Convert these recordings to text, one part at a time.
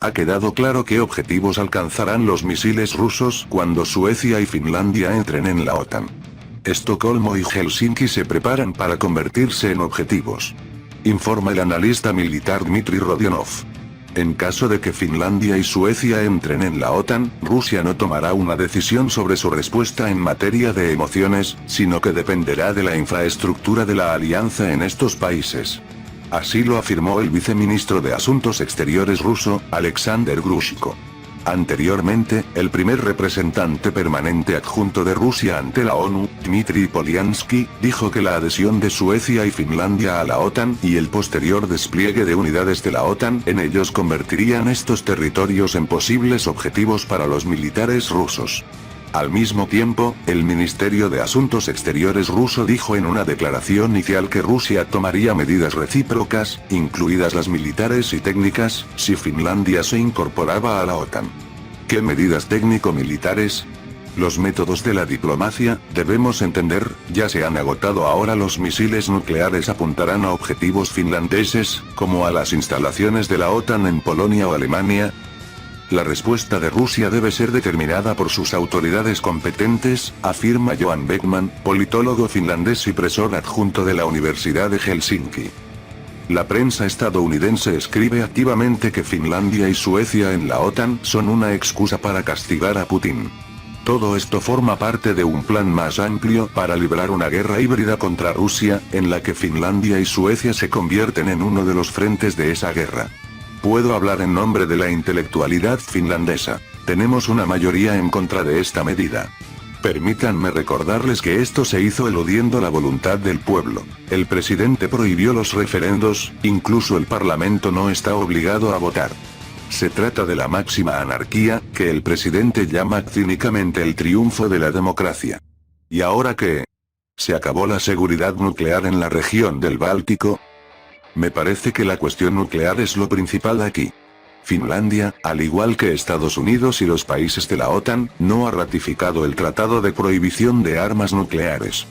Ha quedado claro qué objetivos alcanzarán los misiles rusos cuando Suecia y Finlandia entren en la OTAN. Estocolmo y Helsinki se preparan para convertirse en objetivos. Informa el analista militar Dmitry Rodionov. En caso de que Finlandia y Suecia entren en la OTAN, Rusia no tomará una decisión sobre su respuesta en materia de emociones, sino que dependerá de la infraestructura de la alianza en estos países. Así lo afirmó el viceministro de Asuntos Exteriores ruso, Alexander Grushko. Anteriormente, el primer representante permanente adjunto de Rusia ante la ONU, Dmitry Polyansky, dijo que la adhesión de Suecia y Finlandia a la OTAN y el posterior despliegue de unidades de la OTAN en ellos convertirían estos territorios en posibles objetivos para los militares rusos. Al mismo tiempo, el Ministerio de Asuntos Exteriores ruso dijo en una declaración inicial que Rusia tomaría medidas recíprocas, incluidas las militares y técnicas, si Finlandia se incorporaba a la OTAN. ¿Qué medidas técnico-militares? Los métodos de la diplomacia, debemos entender, ya se han agotado ahora. Los misiles nucleares apuntarán a objetivos finlandeses, como a las instalaciones de la OTAN en Polonia o Alemania. La respuesta de Rusia debe ser determinada por sus autoridades competentes, afirma Johan Beckman, politólogo finlandés y profesor adjunto de la Universidad de Helsinki. La prensa estadounidense escribe activamente que Finlandia y Suecia en la OTAN son una excusa para castigar a Putin. Todo esto forma parte de un plan más amplio para librar una guerra híbrida contra Rusia, en la que Finlandia y Suecia se convierten en uno de los frentes de esa guerra. Puedo hablar en nombre de la intelectualidad finlandesa. Tenemos una mayoría en contra de esta medida. Permítanme recordarles que esto se hizo eludiendo la voluntad del pueblo. El presidente prohibió los referendos, incluso el parlamento no está obligado a votar. Se trata de la máxima anarquía, que el presidente llama cínicamente el triunfo de la democracia. ¿Y ahora qué? ¿Se acabó la seguridad nuclear en la región del Báltico? Me parece que la cuestión nuclear es lo principal aquí. Finlandia, al igual que Estados Unidos y los países de la OTAN, no ha ratificado el Tratado de Prohibición de Armas Nucleares.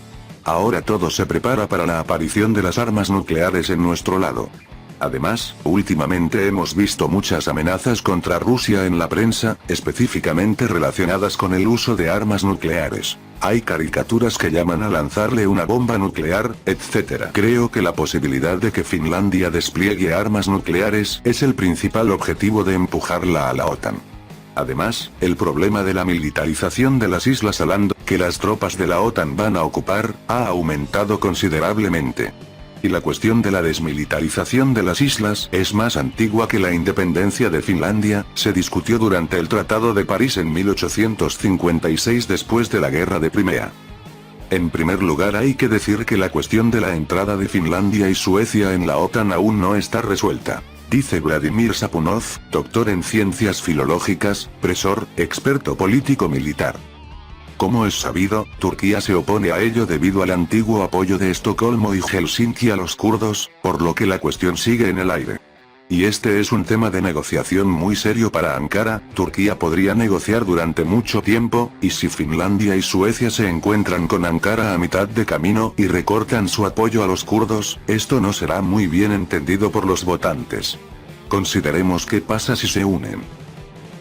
Ahora todo se prepara para la aparición de las armas nucleares en nuestro lado. Además, últimamente hemos visto muchas amenazas contra Rusia en la prensa, específicamente relacionadas con el uso de armas nucleares. Hay caricaturas que llaman a lanzarle una bomba nuclear, etc. Creo que la posibilidad de que Finlandia despliegue armas nucleares es el principal objetivo de empujarla a la OTAN. Además, el problema de la militarización de las Islas Åland, que las tropas de la OTAN van a ocupar, ha aumentado considerablemente. Y la cuestión de la desmilitarización de las islas es más antigua que la independencia de Finlandia, se discutió durante el Tratado de París en 1856 después de la Guerra de Crimea. En primer lugar hay que decir que la cuestión de la entrada de Finlandia y Suecia en la OTAN aún no está resuelta. Dice Vladimir Sapunov, doctor en ciencias filológicas, profesor, experto político militar. Como es sabido, Turquía se opone a ello debido al antiguo apoyo de Estocolmo y Helsinki a los kurdos, por lo que la cuestión sigue en el aire. Y este es un tema de negociación muy serio para Ankara. Turquía podría negociar durante mucho tiempo, y si Finlandia y Suecia se encuentran con Ankara a mitad de camino y recortan su apoyo a los kurdos, esto no será muy bien entendido por los votantes. Consideremos qué pasa si se unen.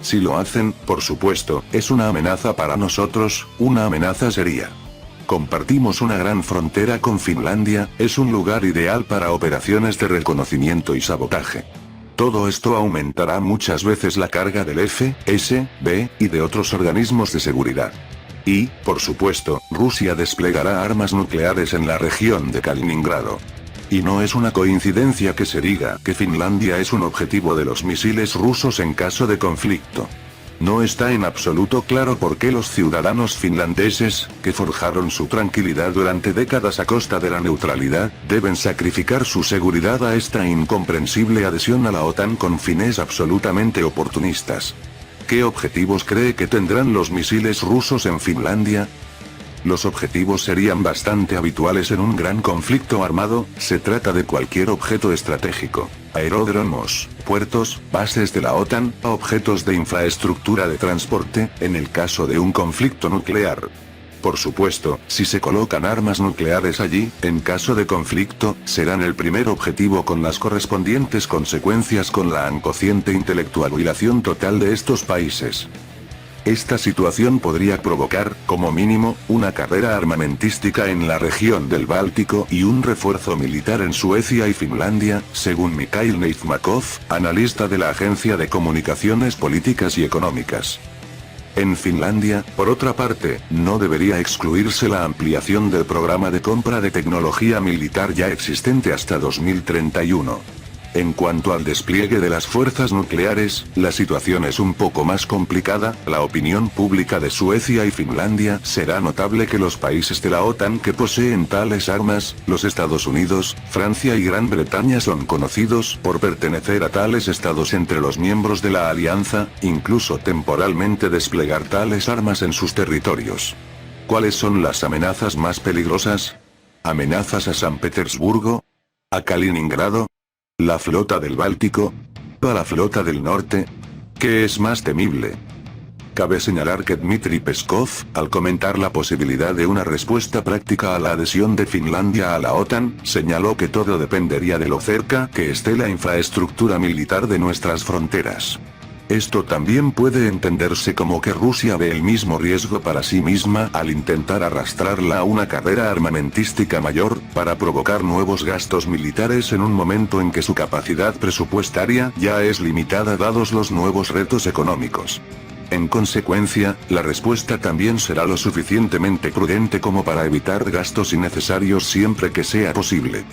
Si lo hacen, por supuesto, es una amenaza para nosotros, una amenaza seria. Compartimos una gran frontera con Finlandia, es un lugar ideal para operaciones de reconocimiento y sabotaje. Todo esto aumentará muchas veces la carga del FSB y de otros organismos de seguridad. Y, por supuesto, Rusia desplegará armas nucleares en la región de Kaliningrado. Y no es una coincidencia que se diga que Finlandia es un objetivo de los misiles rusos en caso de conflicto. No está en absoluto claro por qué los ciudadanos finlandeses, que forjaron su tranquilidad durante décadas a costa de la neutralidad, deben sacrificar su seguridad a esta incomprensible adhesión a la OTAN con fines absolutamente oportunistas. ¿Qué objetivos cree que tendrán los misiles rusos en Finlandia? Los objetivos serían bastante habituales en un gran conflicto armado, se trata de cualquier objeto estratégico, aeródromos, puertos, bases de la OTAN, objetos de infraestructura de transporte, en el caso de un conflicto nuclear. Por supuesto, si se colocan armas nucleares allí, en caso de conflicto, serán el primer objetivo con las correspondientes consecuencias con la inconsciente intelectualización total de estos países. Esta situación podría provocar, como mínimo, una carrera armamentística en la región del Báltico y un refuerzo militar en Suecia y Finlandia, según Mikhail Neizmakov, analista de la Agencia de Comunicaciones Políticas y Económicas. En Finlandia, por otra parte, no debería excluirse la ampliación del programa de compra de tecnología militar ya existente hasta 2031. En cuanto al despliegue de las fuerzas nucleares, la situación es un poco más complicada. La opinión pública de Suecia y Finlandia será notable que los países de la OTAN que poseen tales armas, los Estados Unidos, Francia y Gran Bretaña son conocidos por pertenecer a tales estados entre los miembros de la alianza, incluso temporalmente desplegar tales armas en sus territorios. ¿Cuáles son las amenazas más peligrosas? ¿Amenazas a San Petersburgo? ¿A Kaliningrado? ¿La flota del Báltico? ¿A la flota del norte? ¿Qué es más temible? Cabe señalar que Dmitry Peskov, al comentar la posibilidad de una respuesta práctica a la adhesión de Finlandia a la OTAN, señaló que todo dependería de lo cerca que esté la infraestructura militar de nuestras fronteras. Esto también puede entenderse como que Rusia ve el mismo riesgo para sí misma al intentar arrastrarla a una carrera armamentística mayor, para provocar nuevos gastos militares en un momento en que su capacidad presupuestaria ya es limitada dados los nuevos retos económicos. En consecuencia, la respuesta también será lo suficientemente prudente como para evitar gastos innecesarios siempre que sea posible.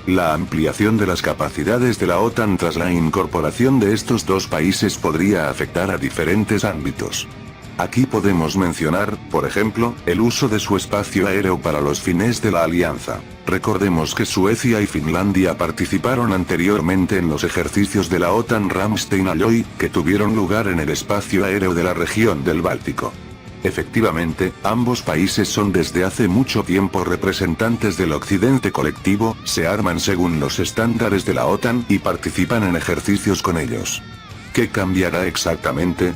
La ampliación de las capacidades de la OTAN tras la incorporación de estos dos países podría afectar a diferentes ámbitos. Aquí podemos mencionar, por ejemplo, el uso de su espacio aéreo para los fines de la alianza. Recordemos que Suecia y Finlandia participaron anteriormente en los ejercicios de la OTAN Ramstein-Alloy, que tuvieron lugar en el espacio aéreo de la región del Báltico. Efectivamente, ambos países son desde hace mucho tiempo representantes del occidente colectivo, se arman según los estándares de la OTAN y participan en ejercicios con ellos. ¿Qué cambiará exactamente?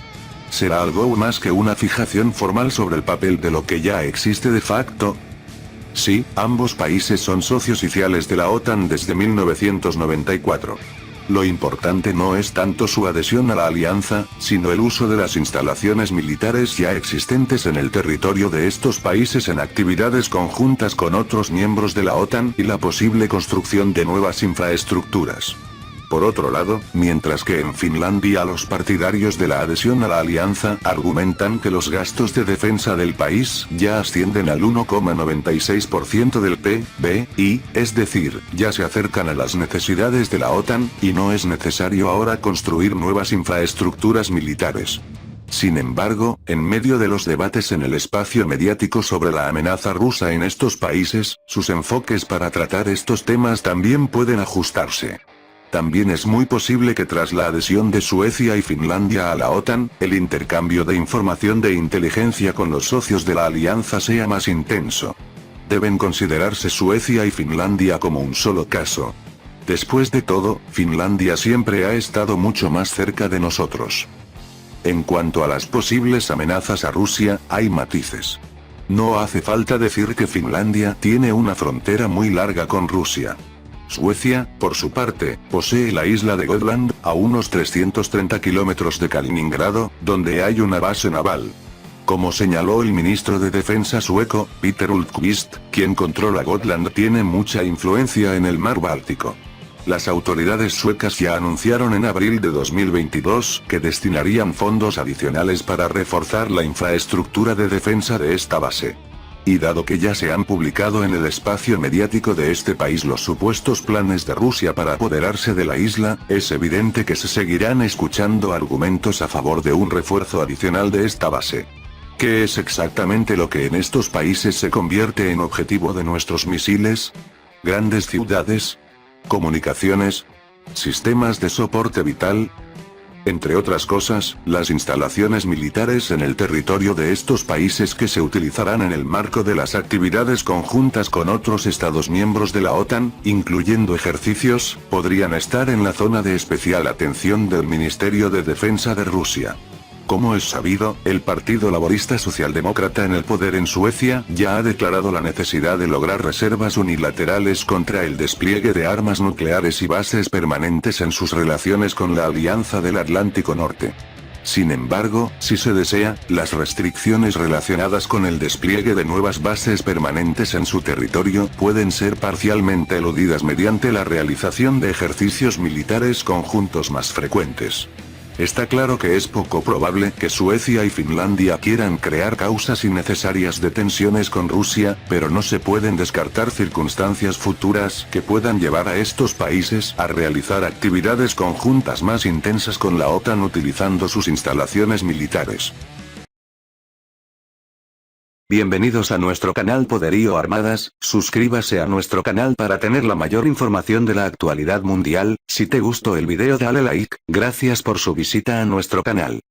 ¿Será algo más que una fijación formal sobre el papel de lo que ya existe de facto? Sí, ambos países son socios oficiales de la OTAN desde 1994. Lo importante no es tanto su adhesión a la alianza, sino el uso de las instalaciones militares ya existentes en el territorio de estos países en actividades conjuntas con otros miembros de la OTAN y la posible construcción de nuevas infraestructuras. Por otro lado, mientras que en Finlandia los partidarios de la adhesión a la alianza argumentan que los gastos de defensa del país ya ascienden al 1,96% del PBI, es decir, ya se acercan a las necesidades de la OTAN, y no es necesario ahora construir nuevas infraestructuras militares. Sin embargo, en medio de los debates en el espacio mediático sobre la amenaza rusa en estos países, sus enfoques para tratar estos temas también pueden ajustarse. También es muy posible que tras la adhesión de Suecia y Finlandia a la OTAN, el intercambio de información de inteligencia con los socios de la alianza sea más intenso. Deben considerarse Suecia y Finlandia como un solo caso. Después de todo, Finlandia siempre ha estado mucho más cerca de nosotros. En cuanto a las posibles amenazas a Rusia, hay matices. No hace falta decir que Finlandia tiene una frontera muy larga con Rusia. Suecia, por su parte, posee la isla de Gotland, a unos 330 kilómetros de Kaliningrado, donde hay una base naval. Como señaló el ministro de Defensa sueco, Peter Hultqvist, quien controla Gotland tiene mucha influencia en el mar Báltico. Las autoridades suecas ya anunciaron en abril de 2022 que destinarían fondos adicionales para reforzar la infraestructura de defensa de esta base. Y dado que ya se han publicado en el espacio mediático de este país los supuestos planes de Rusia para apoderarse de la isla, es evidente que se seguirán escuchando argumentos a favor de un refuerzo adicional de esta base. ¿Qué es exactamente lo que en estos países se convierte en objetivo de nuestros misiles? ¿Grandes ciudades? ¿Comunicaciones? ¿Sistemas de soporte vital? Entre otras cosas, las instalaciones militares en el territorio de estos países que se utilizarán en el marco de las actividades conjuntas con otros estados miembros de la OTAN, incluyendo ejercicios, podrían estar en la zona de especial atención del Ministerio de Defensa de Rusia. Como es sabido, el Partido Laborista Socialdemócrata en el poder en Suecia ya ha declarado la necesidad de lograr reservas unilaterales contra el despliegue de armas nucleares y bases permanentes en sus relaciones con la Alianza del Atlántico Norte. Sin embargo, si se desea, las restricciones relacionadas con el despliegue de nuevas bases permanentes en su territorio pueden ser parcialmente eludidas mediante la realización de ejercicios militares conjuntos más frecuentes. Está claro que es poco probable que Suecia y Finlandia quieran crear causas innecesarias de tensiones con Rusia, pero no se pueden descartar circunstancias futuras que puedan llevar a estos países a realizar actividades conjuntas más intensas con la OTAN utilizando sus instalaciones militares. Bienvenidos a nuestro canal Poderío Armadas, suscríbase a nuestro canal para tener la mayor información de la actualidad mundial. Si te gustó el video dale like, gracias por su visita a nuestro canal.